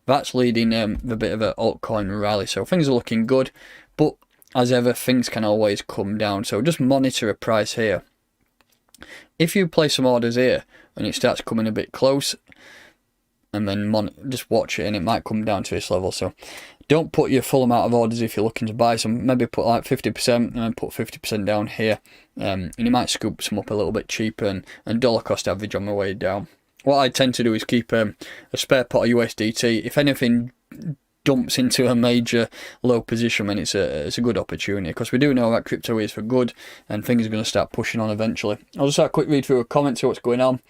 That's leading the bit of an altcoin rally. So things are looking good. But as ever, things can always come down. So just monitor a price here. If you place some orders here and it starts coming a bit close, and then just watch it, and it might come down to this level. So don't put your full amount of orders if you're looking to buy some. Maybe put like 50% and then put 50% down here, and you might scoop some up a little bit cheaper and dollar cost average on the way down. What I tend to do is keep a spare pot of USDT. If anything dumps into a major low position, then it's a good opportunity, because we do know that crypto is for good and things are going to start pushing on eventually. I'll just have a quick read through a comment, see what's going on.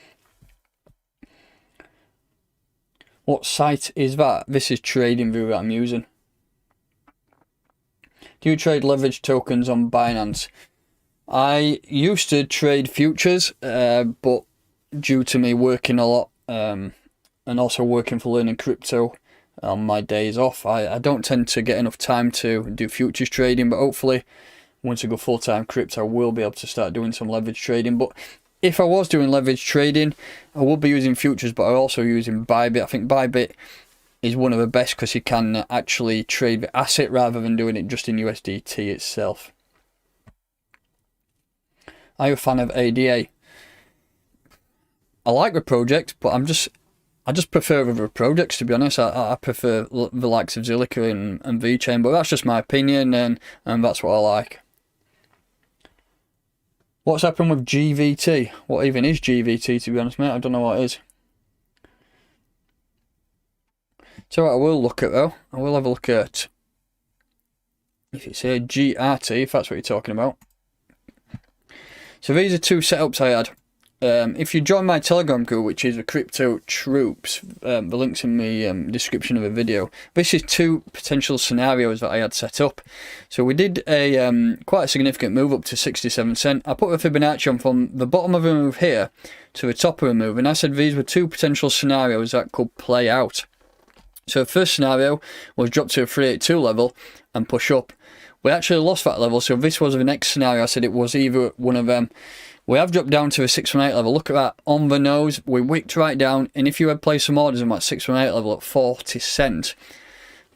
What site is that? This is TradingView that I'm using. Do you trade leverage tokens on Binance? I used to trade futures, but due to me working a lot and also working for learning crypto on my days off, I don't tend to get enough time to do futures trading, but hopefully once I go full-time crypto, I will be able to start doing some leverage trading. But if I was doing leverage trading, I would be using futures, but I'm also using Bybit. I think Bybit is one of the best because you can actually trade the asset rather than doing it just in USDT itself. Are you a fan of ADA? I like the project, but I just prefer other projects, to be honest. I prefer the likes of Zilliqa and VeChain, but that's just my opinion, and that's what I like. What's happened with GVT? What even is GVT, to be honest, mate? I don't know what it is. So what I will look at, though, I will have a look at, if it's here, GRT, if that's what you're talking about. So these are two setups I had. If you join my Telegram group, which is the Crypto Troops, the link's in the description of the video. This is two potential scenarios that I had set up. So we did a quite a significant move up to 67 cent. I put the Fibonacci on from the bottom of the move here to the top of the move, and I said these were two potential scenarios that could play out. So the first scenario was drop to a 382 level and push up. We actually lost that level, so this was the next scenario. I said it was either one of them. We have dropped down to a 618 level. Look at that, on the nose. We wicked right down. And if you had placed some orders on that 618 level at 40 cent,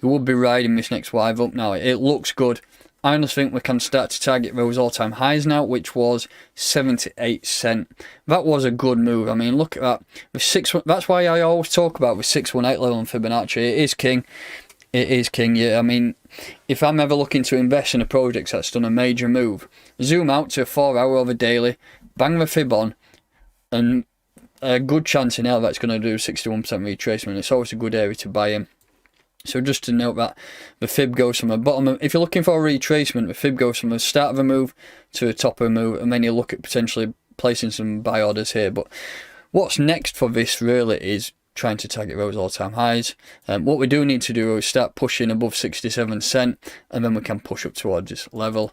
you would be riding this next wave up now. It looks good. I honestly think we can start to target those all-time highs now, which was 78 cent. That was a good move. I mean, look at that. That's why I always talk about the 618 level in Fibonacci. It is king. It is king, yeah. I mean, if I'm ever looking to invest in a project that's done a major move, zoom out to a 4 hour over daily, bang the fib on, and a good chance in hell that's going to do 61% retracement. It's always a good area to buy in. So just to note that the fib goes from the bottom. If you're looking for a retracement, the fib goes from the start of a move to the top of a move, and then you look at potentially placing some buy orders here. But what's next for this really is trying to target those all-time highs. What we do need to do is start pushing above 67 cent, and then we can push up towards this level.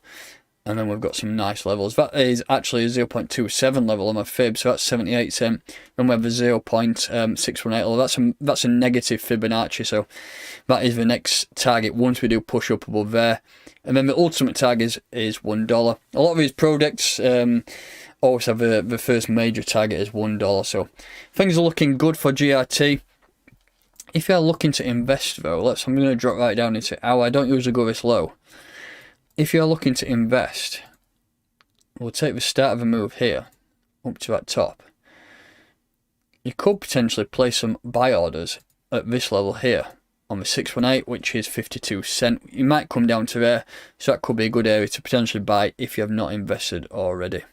And then we've got some nice levels. That is actually a 0.27 level on my fib, so that's 78 cent. Then we have a 0.618 level. That's a negative Fibonacci, so that is the next target once we do push up above there. And then the ultimate target is $1. A lot of these projects always have the first major target is $1. So things are looking good for GRT. If you're looking to invest though, I'm going to drop right down into hour. I don't usually go this low. If you're looking to invest, we'll take the start of a move here up to that top. You could potentially place some buy orders at this level here on the 618, which is 52 cent. You might come down to there, so that could be a good area to potentially buy if you have not invested already.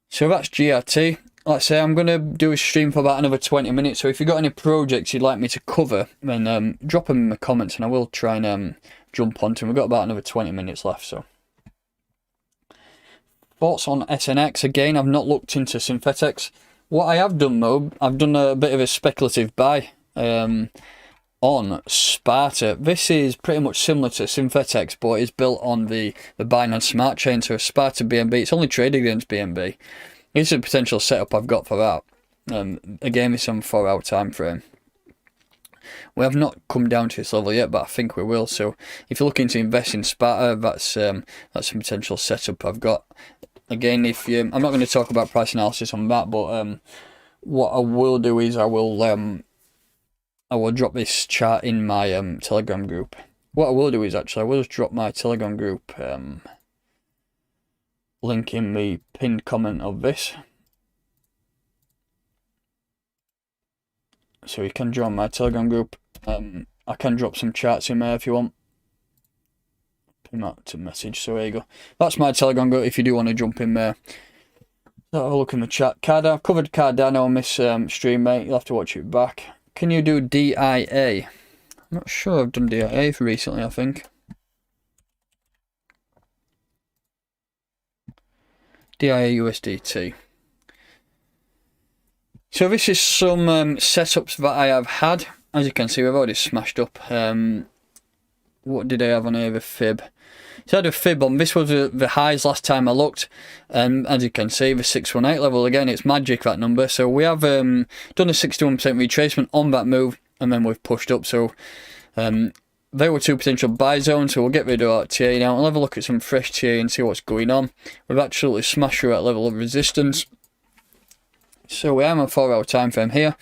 So that's GRT. Like I say, I'm going to do a stream for about another 20 minutes, so if you've got any projects you'd like me to cover, then drop them in the comments and I will try and jump onto them. We've got about another 20 minutes left. So thoughts on SNX? Again, I've not looked into synthetics. What I have done though, I've done a bit of a speculative buy on Sparta. This is pretty much similar to synthetics, but it's built on the Binance Smart Chain. So Sparta BNB, it's only traded against BNB. It's a potential setup I've got for that. Again, it's on 4-hour time frame. We have not come down to this level yet, but I think we will. So if you're looking to invest in Sparta, that's a potential setup I've got. Again, I'm not going to talk about price analysis on that, but what I will do is I will drop this chart in my Telegram group. What I will do is actually I will just drop my Telegram group link in the pinned comment of this. So you can join my Telegram group. I can drop some charts in there if you want. Pin that to message. So there you go. That's my Telegram group if you do want to jump in there. So have a look in the chat. I've covered Cardano on this stream, mate. You'll have to watch it back. Can you do DIA? I'm not sure I've done DIA for recently, I think. DIA USDT. So this is some setups that I have had. As you can see, we've already smashed up. What did I have on here? The fib. So I had a fib on. This was the highs last time I looked. As you can see, the 618 level, again, it's magic, that number. So we have done a 61% retracement on that move, and then we've pushed up. So there were two potential buy zones, so we'll get rid of our TA now. We'll have a look at some fresh TA and see what's going on. We've absolutely smashed through that level of resistance. So we are on a 4-hour time frame here.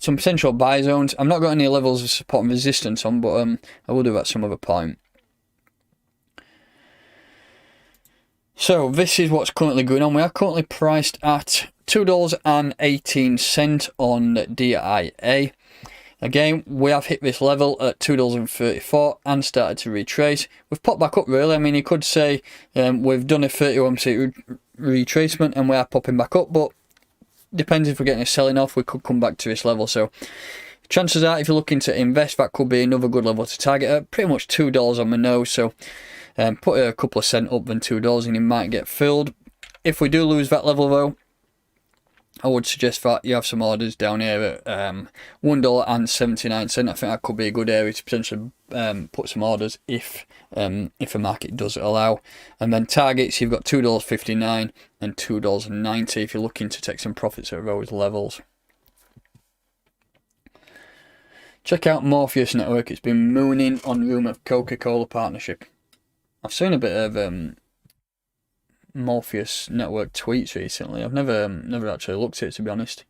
Some potential buy zones. I've not got any levels of support and resistance on, but I will do that at some other point. So this is what's currently going on. We are currently priced at $2.18 on DIA. Again, we have hit this level at $2.34 and started to retrace. We've popped back up really. I mean, you could say we've done a 31% retracement and we are popping back up, but depends if we're getting a selling off, we could come back to this level. So chances are, if you're looking to invest, that could be another good level to target at. Pretty much $2 on my nose, so put a couple of cents up than $2 and you might get filled. If we do lose that level though, I would suggest that you have some orders down here at $1.79. I think that could be a good area to potentially put some orders if the market does allow. And then targets, you've got $2.59 and $2.90 if you're looking to take some profits at those levels. Check out Morpheus Network. It's been mooning on rumour of Coca-Cola partnership. I've seen a bit of Morpheus Network tweets recently. I've never actually looked at it, to be honest.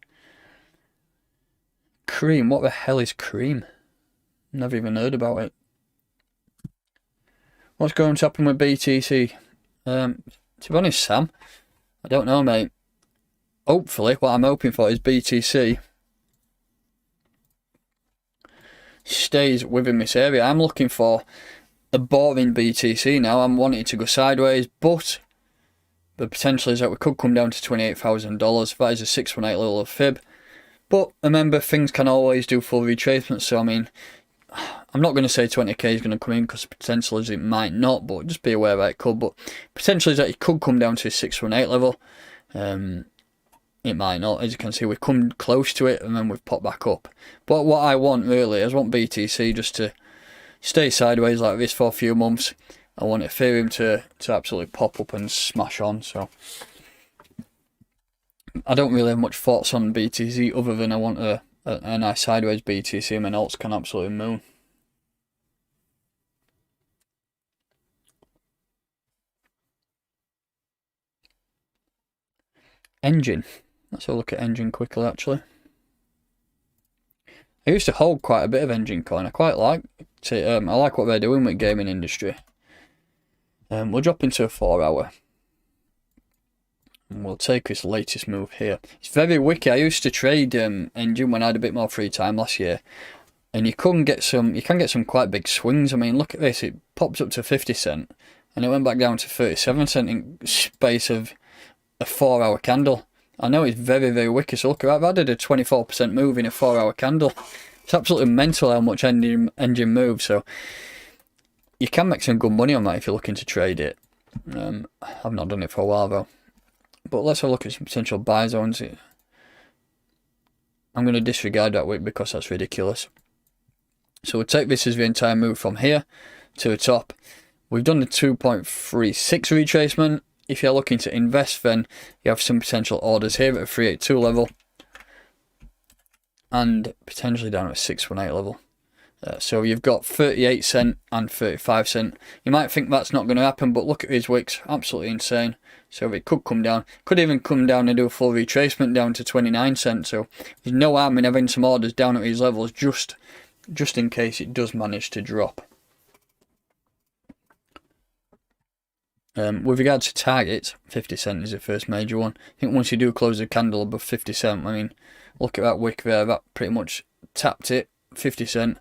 Cream, what the hell is Cream? Never even heard about it. What's going to happen with BTC? To be honest, Sam, I don't know, mate. Hopefully, what I'm hoping for is BTC stays within this area. I'm looking for a boring BTC now. I'm wanting it to go sideways, but the potential is that we could come down to $28,000. That is a 618 level of fib. But remember, things can always do full retracement. So, I mean, I'm not going to say 20k is going to come in because the potential is it might not, but just be aware that it could. But potential is that it could come down to a 618 level. It might not. As you can see, we've come close to it and then we've popped back up. But what I want really is I want BTC just to stay sideways like this for a few months. I want Ethereum to absolutely pop up and smash on. So I don't really have much thoughts on BTC other than I want a nice sideways BTC, and my alts can absolutely moon. Engine. Let's have a look at Engine quickly, actually. I used to hold quite a bit of Engine coin. I quite like it. I like what they're doing with gaming industry. We'll drop into a 4 hour. And we'll take this latest move here. It's very wicked. I used to trade Engine when I had a bit more free time last year. And you can get some quite big swings. I mean, look at this. It pops up to 50 cent. And it went back down to 37 cent in space of a 4 hour candle. I know it's very, very wicked. So look at that. I did a 24% move in a 4 hour candle. It's absolutely mental how much Engine moves. So you can make some good money on that if you're looking to trade it. I've not done it for a while though. But let's have a look at some potential buy zones. I'm going to disregard that wick because that's ridiculous. So we'll take this as the entire move from here to the top. We've done the 2.36 retracement. If you're looking to invest, then you have some potential orders here at a 382 level. And potentially down at a 618 level. So you've got 38 cent and 35 cent. You might think that's not going to happen, but look at these wicks. Absolutely insane. So it could come down. Could even come down and do a full retracement down to 29 cent. So there's no harm in having some orders down at these levels just in case it does manage to drop. With regard to targets, 50 cent is the first major one. I think once you do close the candle above 50 cent, I mean, look at that wick there. That pretty much tapped it, 50 cent.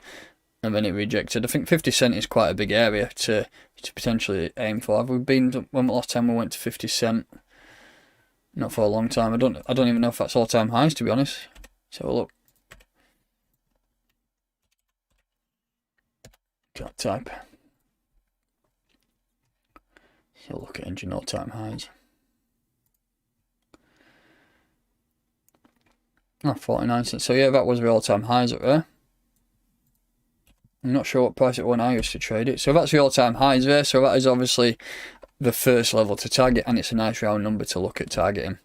And then it rejected. I think 50 cent is quite a big area to potentially aim for. Have we been, when the last time we went to 50 cent? Not for a long time. I don't even know if that's all time highs, to be honest. Let's have a look. Can't type. So look at Engine all time highs. Oh, 49 cents. So yeah, that was the all time highs up there. I'm not sure what price it when I used to trade it. So that's the all-time highs there. So that is obviously the first level to target, and it's a nice round number to look at targeting.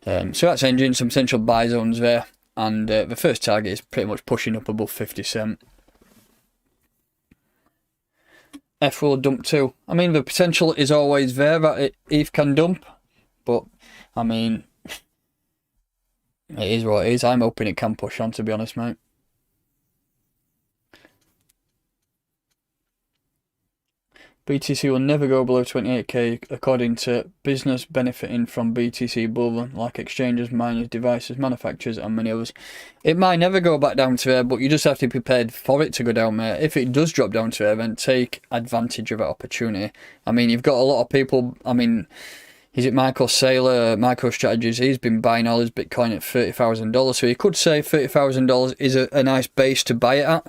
So that's Engine, some potential buy zones there, and the first target is pretty much pushing up above 50 cent. F will dump too. I mean, the potential is always there that ETH can dump, but I mean, it is what it is. I'm hoping it can push on, to be honest, mate. BTC will never go below 28k according to business benefiting from BTC bull, like exchanges, miners, devices, manufacturers and many others. It might never go back down to there, but you just have to be prepared for it to go down there. If it does drop down to there, then take advantage of that opportunity. I mean, you've got a lot of people, I mean, is it Michael Saylor, MicroStrategies? He's been buying all his Bitcoin at $30,000. So you could say $30,000 is a nice base to buy it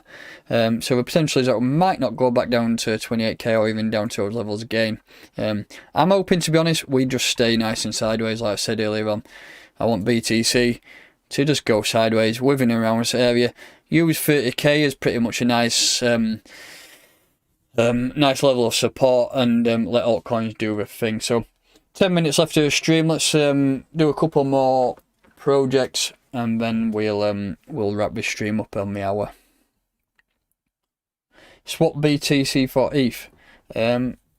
at. So the potential is that it might not go back down to 28k or even down to those levels again. I'm hoping, to be honest, we just stay nice and sideways, like I said earlier on. I want BTC to just go sideways within and around this area. Use 30k as pretty much a nice nice level of support, and let altcoins do their thing. So 10 minutes left of the stream. Let's do a couple more projects and then we'll wrap this stream up on the hour. Swap BTC for ETH.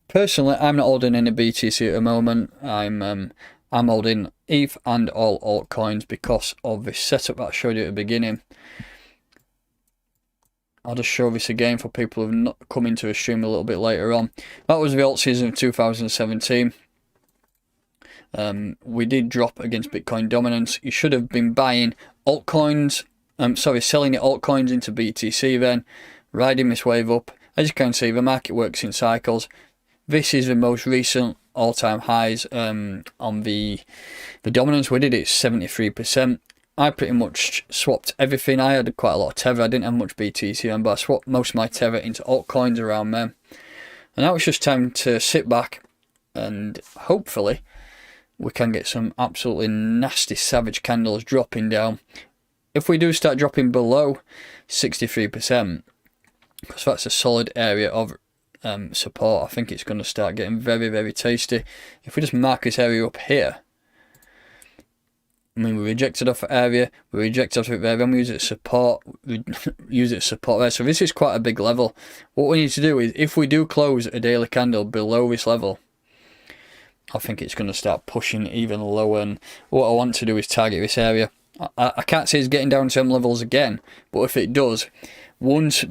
Personally, I'm not holding any BTC at the moment. I'm holding ETH and all altcoins because of this setup that I showed you at the beginning. I'll just show this again for people who have not come into the stream a little bit later on. That was the alt season of 2017. We did drop against Bitcoin dominance. You should have been buying altcoins, selling your altcoins into BTC then, riding this wave up. As you can see, the market works in cycles. This is the most recent all-time highs on the dominance. We did it 73%. I pretty much swapped everything. I had quite a lot of Tether. I didn't have much BTC on, but I swapped most of my Tether into altcoins around there. And now it's just time to sit back and hopefully we can get some absolutely nasty savage candles dropping down. If we do start dropping below 63%, because that's a solid area of support, I think it's going to start getting very, very tasty. If we just mark this area up here, I mean, we rejected off area, we rejected off there, then we use it as support, we use it as support there. So this is quite a big level. What we need to do is, if we do close a daily candle below this level, I think it's going to start pushing even lower. And what I want to do is target this area. I can't say it's getting down to them levels again, but if it does, once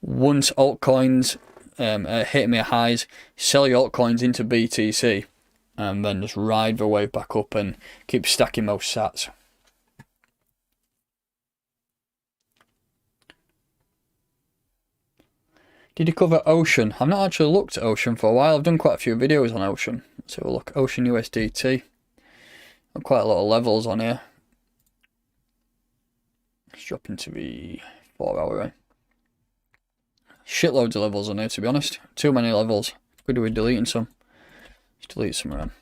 altcoins hit me highs, sell your altcoins into BTC, and then just ride the wave back up and keep stacking those sats. Did you cover Ocean? I've not actually looked at Ocean for a while. I've done quite a few videos on Ocean. Let's have a look. Ocean USDT. Got quite a lot of levels on here. Let's drop into the 4-hour range. Shitloads of levels on here, to be honest. Too many levels. Could do with deleting some. Let's delete some of them.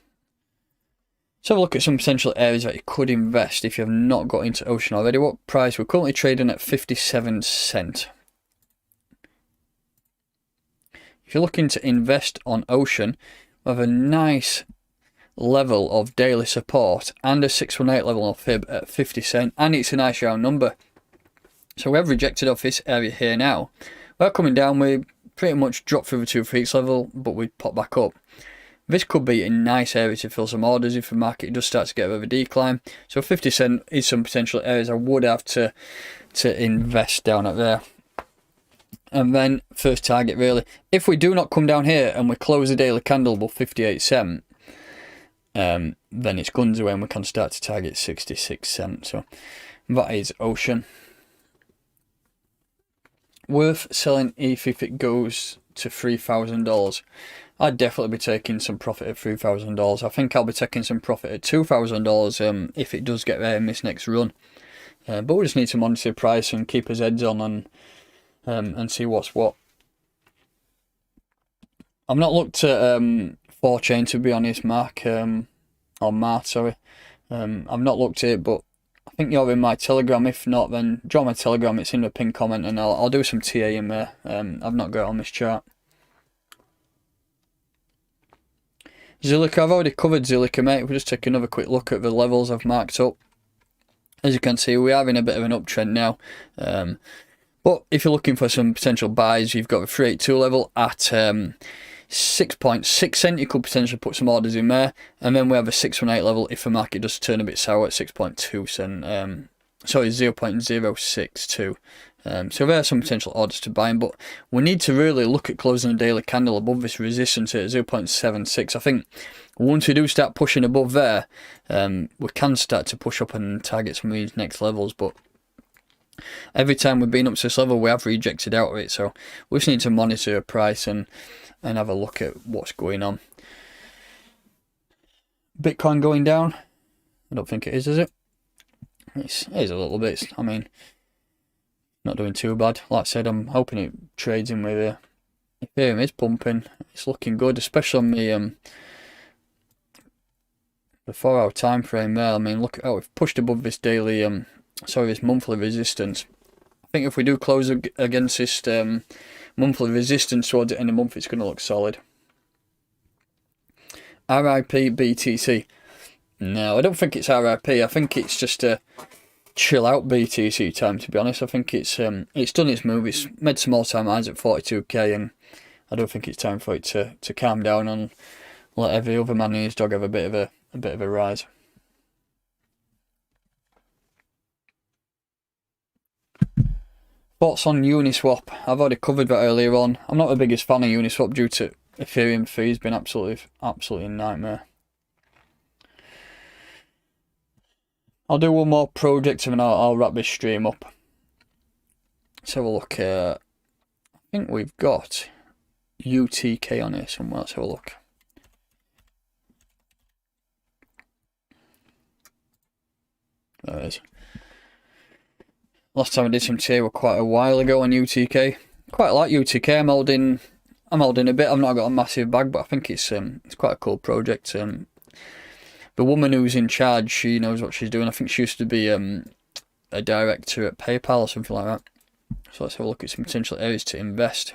Let's have a look at some potential areas that you could invest if you have not got into Ocean already. What price? We're currently trading at 57 cents. If you're looking to invest on Ocean, we have a nice level of daily support and a 618 level of fib at 50 cents, and it's a nice round number. So we have rejected off this area here now. We're coming down, we pretty much dropped through the 2 weeks level, but we pop back up. This could be a nice area to fill some orders if the market does start to get a bit of a decline. So 50 cents is some potential areas I would have to invest down at there. And then first target really, if we do not come down here and we close the daily candle above 58 cents, then it's guns away and we can start to target 66 cents. So that is Ocean. Worth selling ETH if it goes to $3,000. I'd definitely be taking some profit at $3,000. I think I'll be taking some profit at $2,000 if it does get there in this next run. But we just need to monitor the price and keep his heads on and see what's what. I've not looked at 4chain, to be honest, Mark, or Mart, sorry. I've not looked at it, but I think you're in my Telegram. If not, then join my Telegram. It's in the pinned comment, and I'll do some TA in there. I've not got it on this chart. Zilliqa, I've already covered Zilliqa, mate. We'll just take another quick look at the levels I've marked up. As you can see, we are in a bit of an uptrend now. But if you're looking for some potential buys, you've got the 382 level at 6.6 cents. You could potentially put some orders in there. And then we have a 618 level if the market does turn a bit sour at 6.2 cents. Sorry, 0.062. So there are some potential orders to buy in, but we need to really look at closing a daily candle above this resistance at 0.76. I think once we do start pushing above there, we can start to push up and target some of these next levels, but every time we've been up to this level, we have rejected out of it. So we just need to monitor the price and have a look at what's going on. Bitcoin going down? I don't think it is it? It is a little bit. I mean, not doing too bad. Like I said, I'm hoping it trades in with Ethereum is pumping. It's looking good, especially on the 4-hour time frame there. I mean, look at how we've pushed above this daily this monthly resistance. I think if we do close against this monthly resistance towards the end of the month, it's going to look solid. RIP BTC. No, I don't think it's RIP. I think it's just a chill out BTC time, to be honest. I think it's done its move. It's made some all-time highs at 42k, and I don't think it's time for it to calm down and let every other man and his dog have a bit of a rise. Thoughts on Uniswap? I've already covered that earlier on. I'm not the biggest fan of Uniswap due to Ethereum fees being absolutely a nightmare. I'll do one more project and then I'll wrap this stream up. Let's have a look. I think we've got UTK on here somewhere. Let's have a look. There it is. Last time I did some TA was quite a while ago on UTK. Quite like UTK. I'm holding a bit. I've not got a massive bag, but I think it's quite a cool project. The woman who's in charge, she knows what she's doing. I think she used to be a director at PayPal or something like that. So let's have a look at some potential areas to invest.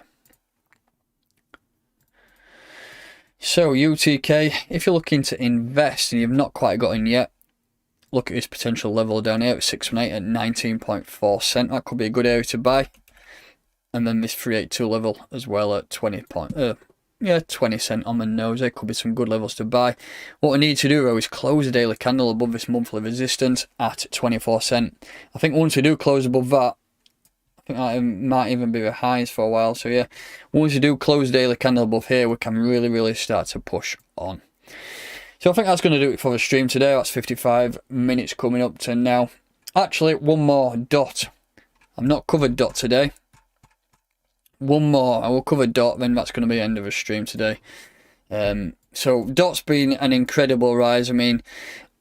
So UTK, if you're looking to invest and you've not quite got in yet, look at this potential level down here at 618 at 19.4 cent. That could be a good area to buy. And then this 382 level as well at 20 cent on the nose. There could be some good levels to buy. What we need to do though is close the daily candle above this monthly resistance at 24 cent. I think once we do close above that, I think that might even be the highs for a while. So yeah, once we do close the daily candle above here, we can really start to push on. So I think that's going to do it for the stream today. That's 55 minutes coming up to now. Actually, one more dot. I've not covered dot today. One more, I will cover dot, then that's going to be the end of the stream today. So dot's been an incredible rise. I mean,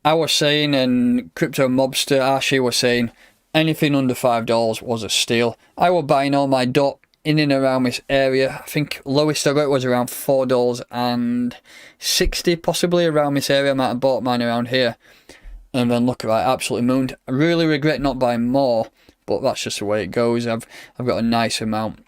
I was saying, and Crypto Mobster Archie was saying, anything under $5 was a steal. I was buying all my dot in and around this area. I think lowest I got was around $4.60, possibly around this area. I might have bought mine around here. And then look at that, absolutely mooned. I really regret not buying more, but that's just the way it goes. I've got a nice amount.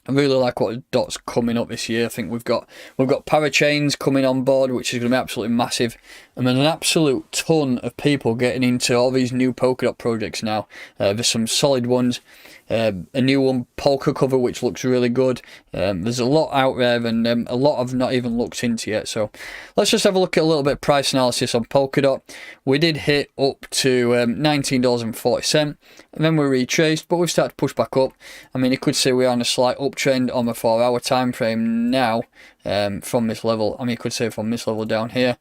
I really like what dot's coming up this year. I think we've got parachains coming on board, which is going to be absolutely massive, and there's an absolute ton of people getting into all these new Polkadot projects now. There's some solid ones, a new one, Polka Cover, which looks really good. There's a lot out there, and a lot I've not even looked into yet. So let's just have a look at a little bit of price analysis on Polkadot. We did hit up to $19.40, and then we retraced, but we've started to push back up. I mean, you could say we're on a slight uptrend on the 4-hour time frame now from this level. I mean, you could say from this level down here.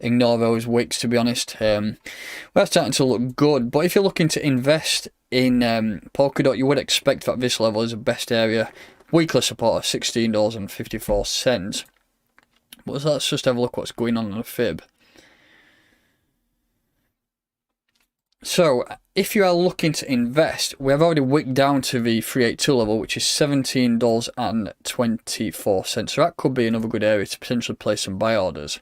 Ignore those wicks, to be honest. We're starting to look good, but if you're looking to invest in Polkadot, you would expect that this level is the best area. Weekly support of $16.54. But let's just have a look what's going on the fib. So if you are looking to invest, we have already wicked down to the 382 level, which is $17.24. So that could be another good area to potentially place some buy orders.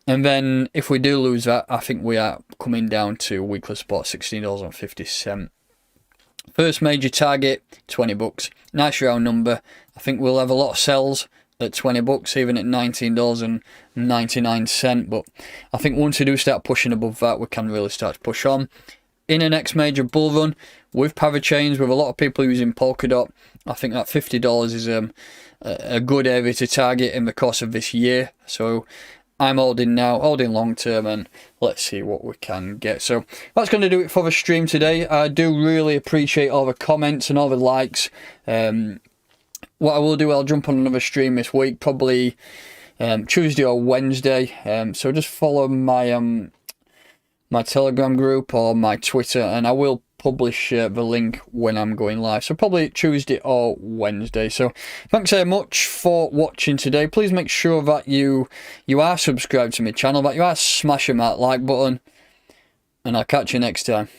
And then if we do lose that, I think we are coming down to weekly support $16.50. First major target, 20 bucks. Nice round number. I think we'll have a lot of sells at 20 bucks, even at $19.99. But I think once we do start pushing above that, we can really start to push on. In the next major bull run, with parachains, with a lot of people using Polkadot, I think that $50 is a good area to target in the course of this year. So I'm holding now, holding long term, and let's see what we can get. So that's going to do it for the stream today. I do really appreciate all the comments and all the likes. What I will do, I'll jump on another stream this week, probably Tuesday or Wednesday. So just follow my my Telegram group or my Twitter, and I will publish the link when I'm going live. So probably Tuesday or Wednesday. So thanks very much for watching today. Please make sure that you are subscribed to my channel, that you are smashing that like button, and I'll catch you next time.